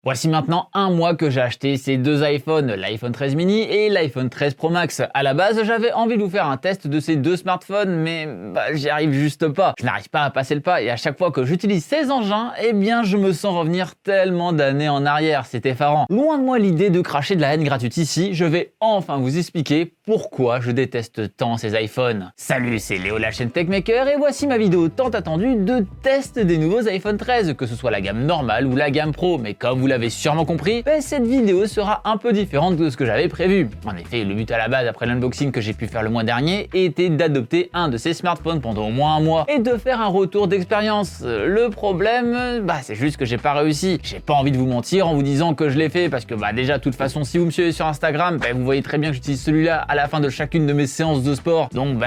Voici maintenant un mois que j'ai acheté ces deux iPhones, l'iPhone 13 mini et l'iPhone 13 Pro Max. À la base, j'avais envie de vous faire un test de ces deux smartphones, mais j'y arrive juste pas. Je n'arrive pas à passer le pas et à chaque fois que j'utilise ces engins, eh bien je me sens revenir tellement d'années en arrière, c'est effarant. Loin de moi l'idée de cracher de la haine gratuite ici, je vais enfin vous expliquer pourquoi je déteste tant ces iPhones. Salut, c'est Léo la chaîne Techmaker et voici ma vidéo tant attendue de test des nouveaux iPhone 13, que ce soit la gamme normale ou la gamme Pro, mais comme vous l'avez sûrement compris, cette vidéo sera un peu différente de ce que j'avais prévu. En effet, le but à la base après l'unboxing que j'ai pu faire le mois dernier était d'adopter un de ces smartphones pendant au moins un mois et de faire un retour d'expérience. Le problème, c'est juste que j'ai pas réussi. J'ai pas envie de vous mentir en vous disant que je l'ai fait parce que déjà de toute façon si vous me suivez sur Instagram, vous voyez très bien que j'utilise celui-là à la fin de chacune de mes séances de sport. Donc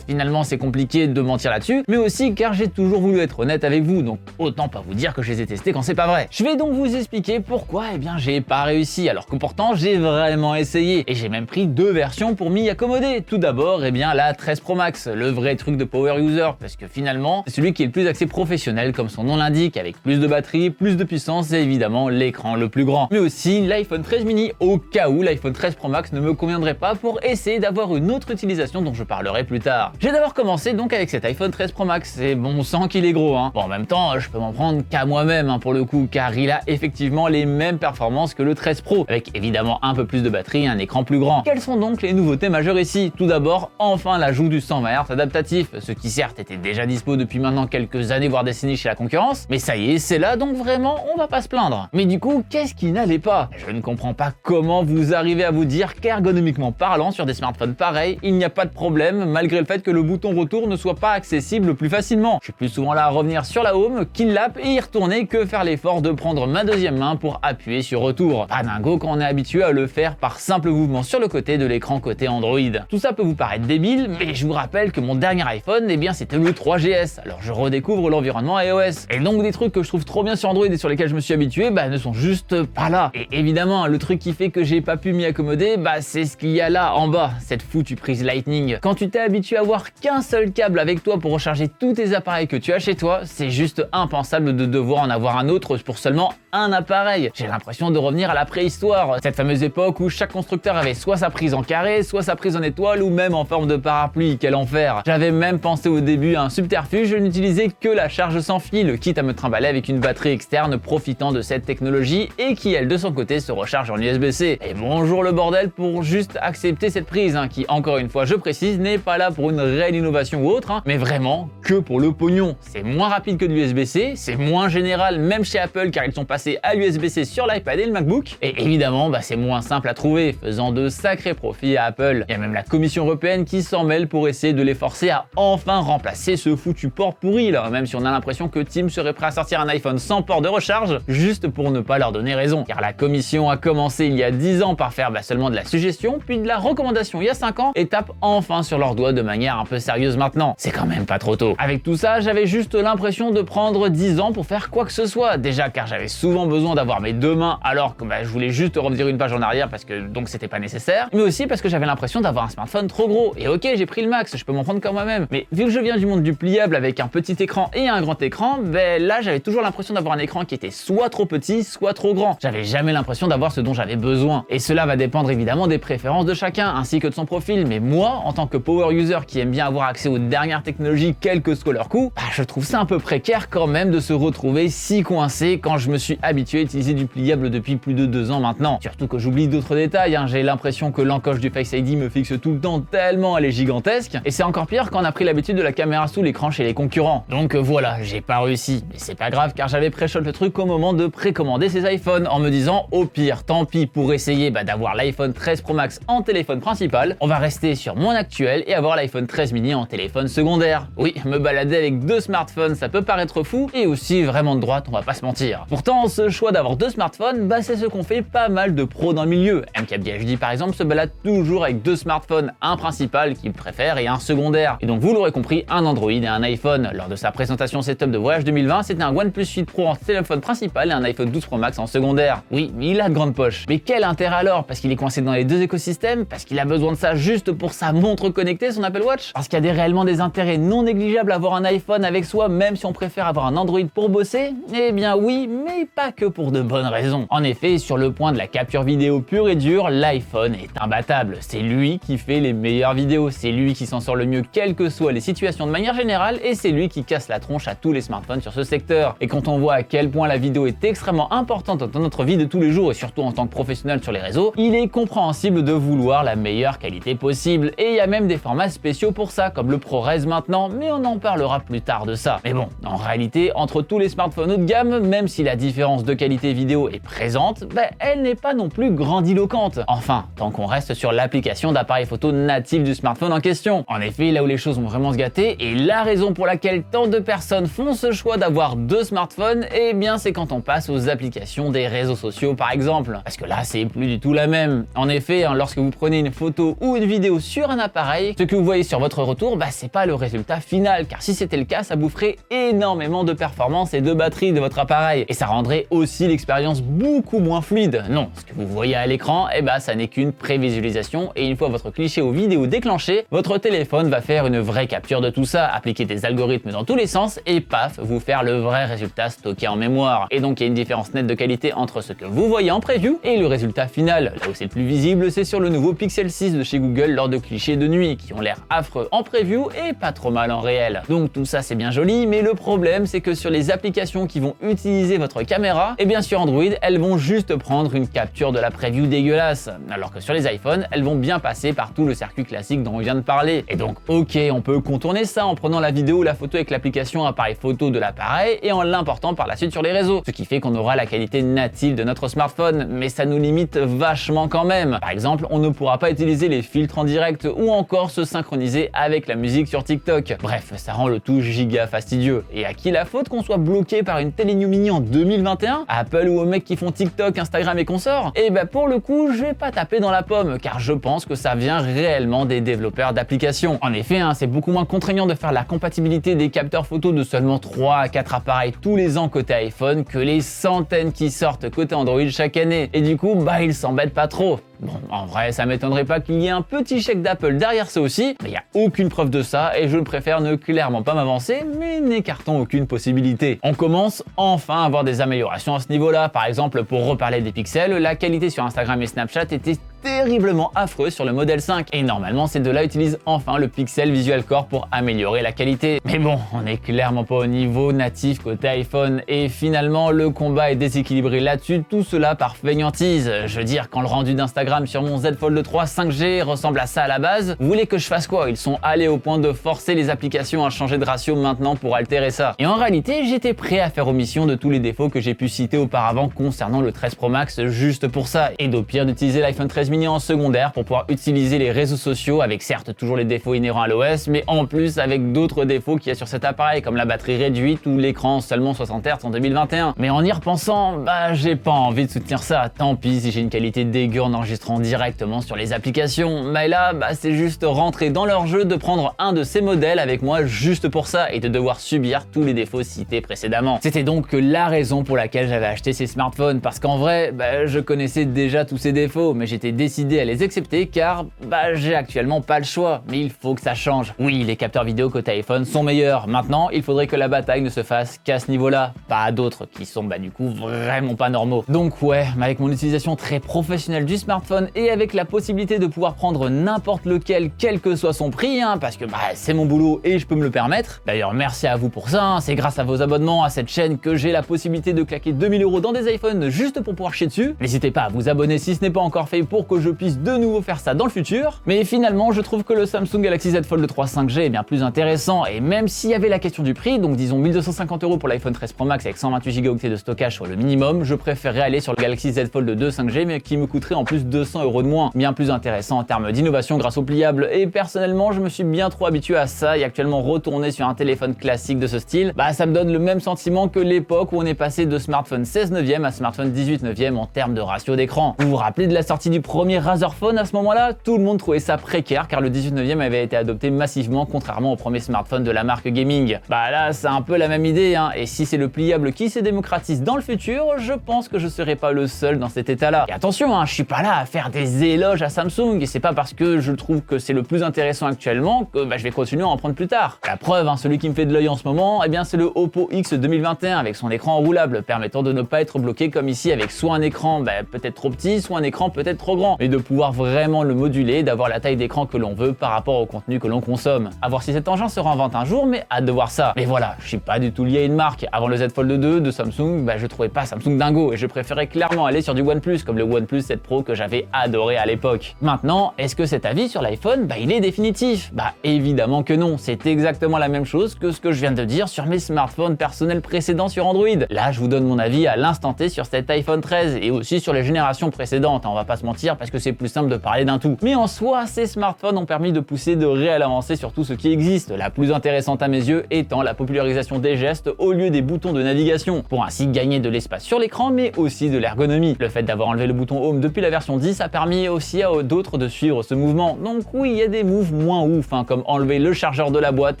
finalement c'est compliqué de mentir là-dessus, mais aussi car j'ai toujours voulu être honnête avec vous, donc autant pas vous dire que je les ai testés quand c'est pas vrai. Je vais donc vous expliquer pourquoi j'ai pas réussi alors que pourtant j'ai vraiment essayé et j'ai même pris deux versions pour m'y accommoder. Tout d'abord la 13 Pro Max, le vrai truc de power user, parce que finalement c'est celui qui est le plus axé professionnel comme son nom l'indique, avec plus de batterie, plus de puissance et évidemment l'écran le plus grand. Mais aussi l'iPhone 13 mini au cas où l'iPhone 13 Pro Max ne me conviendrait pas pour essayer d'avoir une autre utilisation dont je parlerai plus tard. J'ai d'abord commencé donc avec cet iPhone 13 Pro Max et bon sang qu'il est gros Bon, en même temps je peux m'en prendre qu'à moi-même pour le coup, car il a effectivement les mêmes performances que le 13 Pro, avec évidemment un peu plus de batterie et un écran plus grand. Quelles sont donc les nouveautés majeures ici? Tout d'abord, enfin l'ajout du 120 Hz adaptatif, ce qui certes était déjà dispo depuis maintenant quelques années voire décennies chez la concurrence, mais ça y est, c'est là, donc vraiment on va pas se plaindre. Mais du coup, qu'est-ce qui n'allait pas? Je ne comprends pas comment vous arrivez à vous dire qu'ergonomiquement parlant, sur des smartphones pareils, il n'y a pas de problème malgré le fait que le bouton retour ne soit pas accessible plus facilement. Je suis plus souvent là à revenir sur la home, kill lap et y retourner que faire l'effort de prendre ma deuxième main pour appuyer sur retour. Pas dingo quand on est habitué à le faire par simple mouvement sur le côté de l'écran côté Android. Tout ça peut vous paraître débile, mais je vous rappelle que mon dernier iPhone, c'était le 3GS, alors je redécouvre l'environnement iOS. Et donc des trucs que je trouve trop bien sur Android et sur lesquels je me suis habitué, ne sont juste pas là. Et évidemment, le truc qui fait que j'ai pas pu m'y accommoder, c'est ce qu'il y a là en bas, cette foutue prise Lightning. Quand tu t'es habitué à avoir qu'un seul câble avec toi pour recharger tous tes appareils que tu as chez toi, c'est juste impensable de devoir en avoir un autre pour seulement un appareil. J'ai l'impression de revenir à la préhistoire, cette fameuse époque où chaque constructeur avait soit sa prise en carré, soit sa prise en étoile ou même en forme de parapluie. Quel enfer! J'avais même pensé au début à un subterfuge, je n'utilisais que la charge sans fil, quitte à me trimballer avec une batterie externe profitant de cette technologie et qui elle de son côté se recharge en USB-C. Et bonjour le bordel pour juste accepter cette prise qui encore une fois je précise n'est pas là pour une réelle innovation ou autre, mais vraiment que pour le pognon. C'est moins rapide que de l'USB-C, c'est moins général même chez Apple car ils sont passés à l'USB-C sur l'iPad et le MacBook, et évidemment c'est moins simple à trouver, faisant de sacrés profits à Apple. Il y a même la Commission européenne qui s'en mêle pour essayer de les forcer à enfin remplacer ce foutu port pourri là, même si on a l'impression que Tim serait prêt à sortir un iPhone sans port de recharge, juste pour ne pas leur donner raison. Car la Commission a commencé il y a 10 ans par faire seulement de la suggestion, puis de la recommandation il y a 5 ans, et tape enfin sur leurs doigts de manière un peu sérieuse maintenant. C'est quand même pas trop tôt. Avec tout ça, j'avais juste l'impression de prendre 10 ans pour faire quoi que ce soit. Déjà car j'avais souvent besoin d'avoir mes deux mains alors que je voulais juste revenir une page en arrière parce que donc c'était pas nécessaire, mais aussi parce que j'avais l'impression d'avoir un smartphone trop gros. Et ok, j'ai pris le max, je peux m'en prendre comme moi-même, mais vu que je viens du monde du pliable avec un petit écran et un grand écran, là j'avais toujours l'impression d'avoir un écran qui était soit trop petit, soit trop grand. J'avais jamais l'impression d'avoir ce dont j'avais besoin. Et cela va dépendre évidemment des préférences de chacun ainsi que de son profil, mais moi, en tant que power user qui aime bien avoir accès aux dernières technologies quel que soit leur coût, je trouve ça un peu précaire quand même de se retrouver si coincé quand je me suis habitué à utiliser du pliable depuis plus de 2 ans maintenant. Surtout que j'oublie d'autres détails, j'ai l'impression que l'encoche du Face ID me fixe tout le temps tellement elle est gigantesque, et c'est encore pire quand on a pris l'habitude de la caméra sous l'écran chez les concurrents. Donc voilà, j'ai pas réussi, mais c'est pas grave car j'avais pré-shot le truc au moment de précommander ces iPhones en me disant au pire, tant pis pour essayer d'avoir l'iPhone 13 Pro Max en téléphone principal, on va rester sur mon actuel et avoir l'iPhone 13 mini en téléphone secondaire. Oui, me balader avec deux smartphones ça peut paraître fou et aussi vraiment de droite, on va pas se mentir. Pourtant ce choix d'avoir deux smartphones, c'est ce qu'ont fait pas mal de pros dans le milieu. MKBHD par exemple se balade toujours avec deux smartphones, un principal qu'il préfère et un secondaire. Et donc vous l'aurez compris, un Android et un iPhone. Lors de sa présentation setup de voyage 2020, c'était un OnePlus 8 Pro en téléphone principal et un iPhone 12 Pro Max en secondaire. Oui, mais il a de grandes poches. Mais quel intérêt alors? Parce qu'il est coincé dans les deux écosystèmes? Parce qu'il a besoin de ça juste pour sa montre connectée, son Apple Watch? Parce qu'il y a réellement des intérêts non négligeables à avoir un iPhone avec soi même si on préfère avoir un Android pour bosser? Eh bien oui, mais pas que pour de bonnes raisons. En effet, sur le point de la capture vidéo pure et dure, l'iPhone est imbattable. C'est lui qui fait les meilleures vidéos, c'est lui qui s'en sort le mieux quelles que soient les situations de manière générale, et c'est lui qui casse la tronche à tous les smartphones sur ce secteur. Et quand on voit à quel point la vidéo est extrêmement importante dans notre vie de tous les jours, et surtout en tant que professionnel sur les réseaux, il est compréhensible de vouloir la meilleure qualité possible. Et il y a même des formats spéciaux pour ça, comme le ProRes maintenant, mais on en parlera plus tard de ça. Mais bon, en réalité, entre tous les smartphones haut de gamme, même si la différence de qualité vidéo est présente, elle n'est pas non plus grandiloquente. Enfin, tant qu'on reste sur l'application d'appareil photo natif du smartphone en question. En effet, là où les choses vont vraiment se gâter, et la raison pour laquelle tant de personnes font ce choix d'avoir deux smartphones, eh bien c'est quand on passe aux applications des réseaux sociaux par exemple. Parce que là, c'est plus du tout la même. En effet, lorsque vous prenez une photo ou une vidéo sur un appareil, ce que vous voyez sur votre retour, c'est pas le résultat final, car si c'était le cas, ça boufferait énormément de performance et de batterie de votre appareil, et ça rendrait aussi l'expérience beaucoup moins fluide. Non, ce que vous voyez à l'écran, ça n'est qu'une prévisualisation, et une fois votre cliché ou vidéo déclenché, votre téléphone va faire une vraie capture de tout ça, appliquer des algorithmes dans tous les sens, et paf, vous faire le vrai résultat stocké en mémoire. Et donc il y a une différence nette de qualité entre ce que vous voyez en preview et le résultat final. Là où c'est le plus visible, c'est sur le nouveau Pixel 6 de chez Google lors de clichés de nuit, qui ont l'air affreux en preview et pas trop mal en réel. Donc tout ça c'est bien joli, mais le problème c'est que sur les applications qui vont utiliser votre caméra, et bien sur Android, elles vont juste prendre une capture de la preview dégueulasse, alors que sur les iPhones, elles vont bien passer par tout le circuit classique dont on vient de parler. Et donc ok, on peut contourner ça en prenant la vidéo ou la photo avec l'application appareil photo de l'appareil et en l'important par la suite sur les réseaux, ce qui fait qu'on aura la qualité native de notre smartphone, mais ça nous limite vachement quand même. Par exemple, on ne pourra pas utiliser les filtres en direct ou encore se synchroniser avec la musique sur TikTok. Bref, ça rend le tout giga fastidieux. Et à qui la faute qu'on soit bloqué par une Télénew Mini en 2021? À Apple ou aux mecs qui font TikTok, Instagram et consorts? Et pour le coup, je vais pas taper dans la pomme, car je pense que ça vient réellement des développeurs d'applications. En effet, c'est beaucoup moins contraignant de faire la compatibilité des capteurs photo de seulement 3 à 4 appareils tous les ans côté iPhone que les centaines qui sortent côté Android chaque année. Et du coup, ils s'embêtent pas trop. Bon, en vrai, ça m'étonnerait pas qu'il y ait un petit chèque d'Apple derrière ça aussi, mais il n'y a aucune preuve de ça et je préfère ne clairement pas m'avancer, mais n'écartons aucune possibilité. On commence enfin à avoir des améliorations à ce niveau-là. Par exemple, pour reparler des pixels, la qualité sur Instagram et Snapchat était terriblement affreuse sur le modèle 5 et normalement ces deux-là utilisent enfin le Pixel Visual Core pour améliorer la qualité. Mais bon, on n'est clairement pas au niveau natif côté iPhone et finalement le combat est déséquilibré là-dessus, tout cela par fainéantise. Je veux dire, quand le rendu d'Instagram sur mon Z Fold 3 5G ressemble à ça à la base, vous voulez que je fasse quoi? Ils sont allés au point de forcer les applications à changer de ratio maintenant pour altérer ça. Et en réalité, j'étais prêt à faire omission de tous les défauts que j'ai pu citer auparavant concernant le 13 Pro Max juste pour ça, et d'au pire d'utiliser l'iPhone 13 mini en secondaire pour pouvoir utiliser les réseaux sociaux avec certes toujours les défauts inhérents à l'OS, mais en plus avec d'autres défauts qu'il y a sur cet appareil comme la batterie réduite ou l'écran seulement 60 Hz en 2021. Mais en y repensant, j'ai pas envie de soutenir ça. Tant pis si j'ai une qualité dégueu en enregistrant directement sur les applications. Mais là, c'est juste rentrer dans leur jeu de prendre un de ces modèles avec moi juste pour ça et de devoir subir tous les défauts cités précédemment. C'était donc la raison pour laquelle j'avais acheté ces smartphones, parce qu'en vrai, je connaissais déjà tous ces défauts, mais j'étais décidé à les accepter car j'ai actuellement pas le choix, mais il faut que ça change. Oui, les capteurs vidéo côté iPhone sont meilleurs. Maintenant, il faudrait que la bataille ne se fasse qu'à ce niveau-là, pas à d'autres qui sont du coup vraiment pas normaux. Donc ouais, avec mon utilisation très professionnelle du smartphone et avec la possibilité de pouvoir prendre n'importe lequel, quel que soit son prix, parce que c'est mon boulot et je peux me le permettre. D'ailleurs, merci à vous pour ça, c'est grâce à vos abonnements à cette chaîne que j'ai la possibilité de claquer 2000 € dans des iPhones juste pour pouvoir chier dessus. N'hésitez pas à vous abonner si ce n'est pas encore fait pour que je puisse de nouveau faire ça dans le futur. Mais finalement, je trouve que le Samsung Galaxy Z Fold 3 5G est bien plus intéressant, et même s'il y avait la question du prix, donc disons 1250 € pour l'iPhone 13 Pro Max avec 128 Go de stockage sur le minimum, je préférerais aller sur le Galaxy Z Fold 2 5G, mais qui me coûterait en plus 200 € de moins. Bien plus intéressant en termes d'innovation grâce au pliable, et personnellement, je me suis bien trop habitué à ça, et actuellement retourner sur un téléphone classique de ce style, ça me donne le même sentiment que l'époque où on est passé de smartphone 16 neuvième à smartphone 18 neuvième en termes de ratio d'écran. Vous vous rappelez de la sortie du Pro premier Razer Phone à ce moment-là, tout le monde trouvait ça précaire car le 18/9 avait été adopté massivement contrairement au premier smartphone de la marque gaming. Bah là, c'est un peu la même idée, hein, et si c'est le pliable qui se démocratise dans le futur, je pense que je serai pas le seul dans cet état-là. Et attention, hein, je suis pas là à faire des éloges à Samsung, et c'est pas parce que je trouve que c'est le plus intéressant actuellement que je vais continuer à en prendre plus tard. La preuve, hein, celui qui me fait de l'œil en ce moment, eh bien c'est le Oppo X 2021 avec son écran enroulable, permettant de ne pas être bloqué comme ici avec soit un écran peut-être trop petit, soit un écran peut-être trop grand, mais de pouvoir vraiment le moduler, d'avoir la taille d'écran que l'on veut par rapport au contenu que l'on consomme. À voir si cet engin sera en vente un jour, mais hâte de voir ça. Mais voilà, je suis pas du tout lié à une marque. Avant le Z Fold 2 de Samsung, je trouvais pas Samsung dingo et je préférais clairement aller sur du OnePlus, comme le OnePlus 7 Pro que j'avais adoré à l'époque. Maintenant, est-ce que cet avis sur l'iPhone, il est définitif? Évidemment que non, c'est exactement la même chose que ce que je viens de dire sur mes smartphones personnels précédents sur Android. Là, je vous donne mon avis à l'instant T sur cet iPhone 13 et aussi sur les générations précédentes, on va pas se mentir parce que c'est plus simple de parler d'un tout. Mais en soi, ces smartphones ont permis de pousser de réelles avancées sur tout ce qui existe, la plus intéressante à mes yeux étant la popularisation des gestes au lieu des boutons de navigation, pour ainsi gagner de l'espace sur l'écran mais aussi de l'ergonomie. Le fait d'avoir enlevé le bouton Home depuis la version 10 a permis aussi à d'autres de suivre ce mouvement. Donc oui, il y a des moves moins ouf, comme enlever le chargeur de la boîte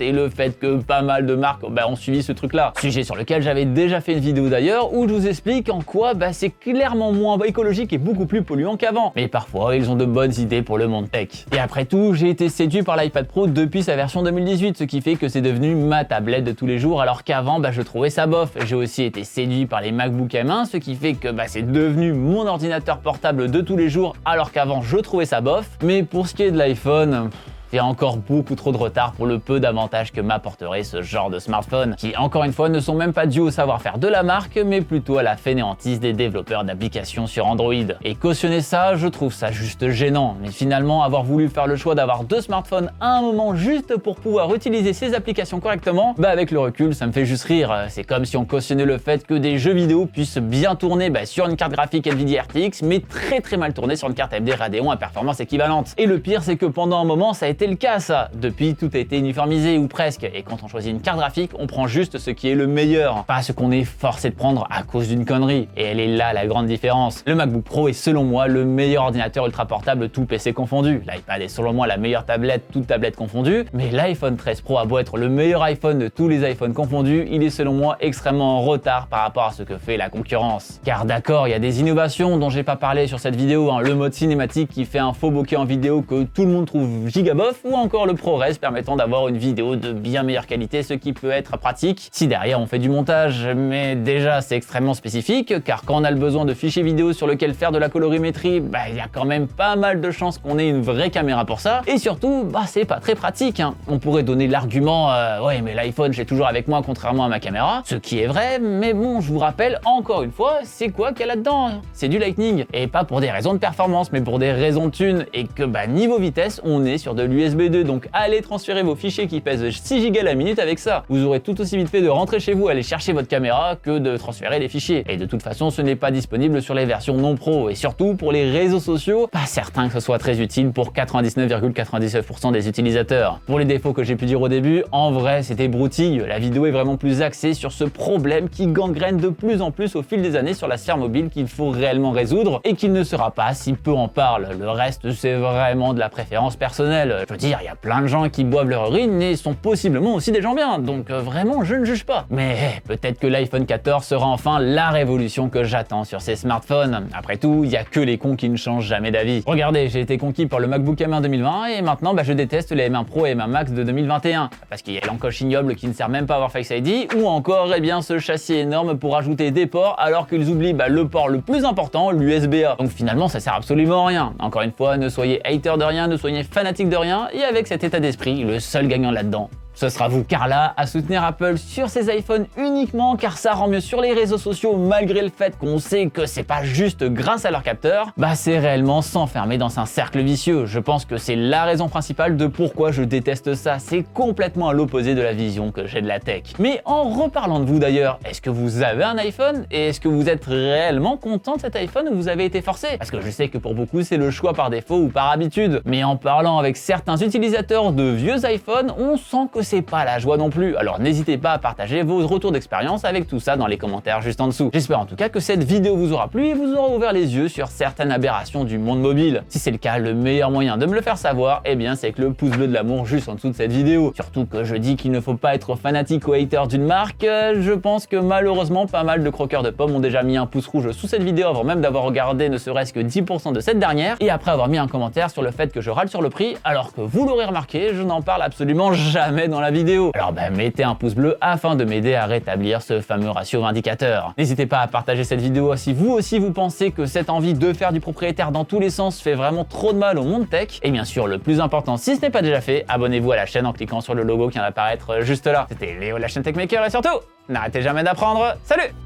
et le fait que pas mal de marques ont suivi ce truc-là. Sujet sur lequel j'avais déjà fait une vidéo d'ailleurs où je vous explique en quoi c'est clairement moins écologique et beaucoup plus polluant qu'avant. Mais parfois, ils ont de bonnes idées pour le monde tech. Et après tout, j'ai été séduit par l'iPad Pro depuis sa version 2018, ce qui fait que c'est devenu ma tablette de tous les jours alors qu'avant, je trouvais ça bof. J'ai aussi été séduit par les MacBook M1, ce qui fait que c'est devenu mon ordinateur portable de tous les jours alors qu'avant, je trouvais ça bof. Mais pour ce qui est de l'iPhone, il y a encore beaucoup trop de retard pour le peu d'avantages que m'apporterait ce genre de smartphone, qui encore une fois ne sont même pas dus au savoir-faire de la marque, mais plutôt à la fainéantise des développeurs d'applications sur Android. Et cautionner ça, je trouve ça juste gênant. Mais finalement, avoir voulu faire le choix d'avoir deux smartphones à un moment juste pour pouvoir utiliser ces applications correctement, avec le recul, ça me fait juste rire. C'est comme si on cautionnait le fait que des jeux vidéo puissent bien tourner sur une carte graphique Nvidia RTX, mais très mal tourner sur une carte AMD Radeon à performance équivalente. Et le pire, c'est que pendant un moment, ça a été le cas ça. Depuis, tout a été uniformisé ou presque, et quand on choisit une carte graphique, on prend juste ce qui est le meilleur, pas ce qu'on est forcé de prendre à cause d'une connerie. Et elle est là la grande différence. Le MacBook Pro est selon moi le meilleur ordinateur ultra portable tout PC confondu. L'iPad est selon moi la meilleure tablette toute tablette confondue, mais l'iPhone 13 Pro a beau être le meilleur iPhone de tous les iPhones confondus, il est selon moi extrêmement en retard par rapport à ce que fait la concurrence. Car d'accord, il y a des innovations dont j'ai pas parlé sur cette vidéo, le mode cinématique qui fait un faux bokeh en vidéo que tout le monde trouve giga bof, ou encore le ProRes permettant d'avoir une vidéo de bien meilleure qualité, ce qui peut être pratique si derrière on fait du montage. Mais déjà c'est extrêmement spécifique car quand on a le besoin de fichiers vidéo sur lequel faire de la colorimétrie, il y a quand même pas mal de chances qu'on ait une vraie caméra pour ça, et surtout c'est pas très pratique. On pourrait donner l'argument ouais mais l'iPhone j'ai toujours avec moi contrairement à ma caméra, ce qui est vrai, mais bon je vous rappelle encore une fois c'est quoi qu'il y a là-dedans, c'est du Lightning, et pas pour des raisons de performance mais pour des raisons de thunes, et que niveau vitesse on est sur de l'USB 2, donc allez transférer vos fichiers qui pèsent 6 Go la minute avec ça. Vous aurez tout aussi vite fait de rentrer chez vous, aller chercher votre caméra que de transférer les fichiers. Et de toute façon, ce n'est pas disponible sur les versions non pro, et surtout pour les réseaux sociaux, pas certain que ce soit très utile pour 99,99% des utilisateurs. Pour les défauts que j'ai pu dire au début, en vrai c'était broutille, la vidéo est vraiment plus axée sur ce problème qui gangrène de plus en plus au fil des années sur la sphère mobile qu'il faut réellement résoudre, et qu'il ne sera pas si peu en parle. Le reste c'est vraiment de la préférence personnelle. Je veux dire, il y a plein de gens qui boivent leur urine et sont possiblement aussi des gens bien, donc vraiment je ne juge pas. Mais peut-être que l'iPhone 14 sera enfin la révolution que j'attends sur ces smartphones. Après tout, il y a que les cons qui ne changent jamais d'avis. Regardez, j'ai été conquis par le MacBook M1 2020 et maintenant je déteste les M1 Pro et M1 Max de 2021. Parce qu'il y a l'encoche ignoble qui ne sert même pas à avoir Face ID, ou encore ce châssis énorme pour ajouter des ports alors qu'ils oublient le port le plus important, l'USB-A. Donc finalement ça sert absolument à rien. Encore une fois, ne soyez hater de rien, ne soyez fanatique de rien, et avec cet état d'esprit, le seul gagnant là-dedans, ce sera vous. Car là, à soutenir Apple sur ses iPhones uniquement car ça rend mieux sur les réseaux sociaux malgré le fait qu'on sait que c'est pas juste grâce à leur capteur, c'est réellement s'enfermer dans un cercle vicieux. Je pense que c'est la raison principale de pourquoi je déteste ça. C'est complètement à l'opposé de la vision que j'ai de la tech. Mais en reparlant de vous d'ailleurs, est-ce que vous avez un iPhone et est-ce que vous êtes réellement content de cet iPhone ou vous avez été forcé? Parce que je sais que pour beaucoup c'est le choix par défaut ou par habitude. Mais en parlant avec certains utilisateurs de vieux iPhones, on sent que c'est pas la joie non plus. Alors n'hésitez pas à partager vos retours d'expérience avec tout ça dans les commentaires juste en dessous. J'espère en tout cas que cette vidéo vous aura plu et vous aura ouvert les yeux sur certaines aberrations du monde mobile. Si c'est le cas, le meilleur moyen de me le faire savoir, eh bien c'est avec le pouce bleu de l'amour juste en dessous de cette vidéo. Surtout que je dis qu'il ne faut pas être fanatique ou hater d'une marque, je pense que malheureusement pas mal de croqueurs de pommes ont déjà mis un pouce rouge sous cette vidéo avant même d'avoir regardé ne serait-ce que 10% de cette dernière, et après avoir mis un commentaire sur le fait que je râle sur le prix, alors que vous l'aurez remarqué, je n'en parle absolument jamais dans la vidéo. Alors mettez un pouce bleu afin de m'aider à rétablir ce fameux ratio indicateur. N'hésitez pas à partager cette vidéo si vous aussi vous pensez que cette envie de faire du propriétaire dans tous les sens fait vraiment trop de mal au monde tech. Et bien sûr, le plus important, si ce n'est pas déjà fait, abonnez-vous à la chaîne en cliquant sur le logo qui vient d'apparaître juste là. C'était Léo, la chaîne Techmaker, et surtout, n'arrêtez jamais d'apprendre. Salut!